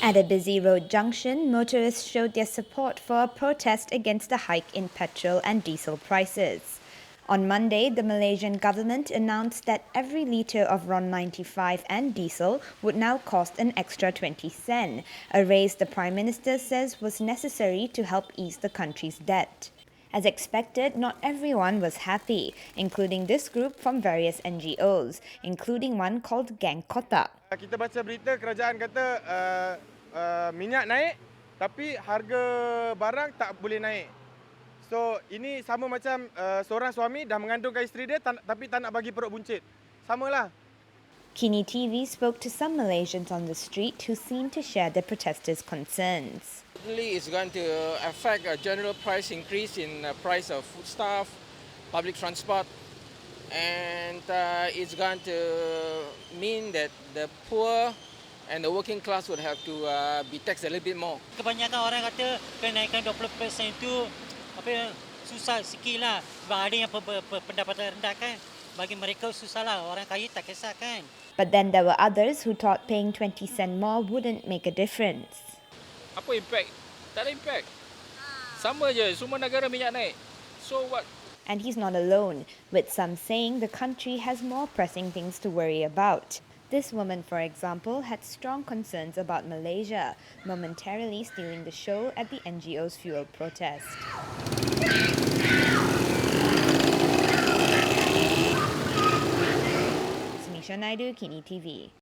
At a busy road junction, motorists showed their support for a protest against the hike in petrol and diesel prices. On Monday, the Malaysian government announced that every litre of RON 95 and diesel would now cost an extra 20 sen, a raise the Prime Minister says was necessary to help ease the country's debt. As expected, not everyone was happy, including this group from various NGOs, including one called Gang Kotak. Kita baca berita kerajaan kata minyak naik tapi harga barang tak boleh naik. So ini sama macam seorang suami dah mengandungkan isteri dia tapi tak nak bagi perut buncit. Samalah. Kini TV spoke to some Malaysians on the street who seemed to share the protesters' concerns. Certainly, it's going to affect a general price increase in the price of foodstuff, public transport, and it's going to mean that the poor and the working class would have to be taxed a little bit more. Kebanyakan orang kata kenaikan 20% itu susah sikit lah. Sebab ada yang pendapatan rendah kan. Bagi mereka susah lah. Orang kaya tak kisah kan. But then there were others who thought paying 20 cent more wouldn't make a difference. Apa impact? Tak ada impact. Sama je, semua negara minyak naik. So what? And he's not alone, with some saying the country has more pressing things to worry about. This woman, for example, had strong concerns about Malaysia, momentarily stealing the show at the NGO's fuel protest. Naidu, Kini TV.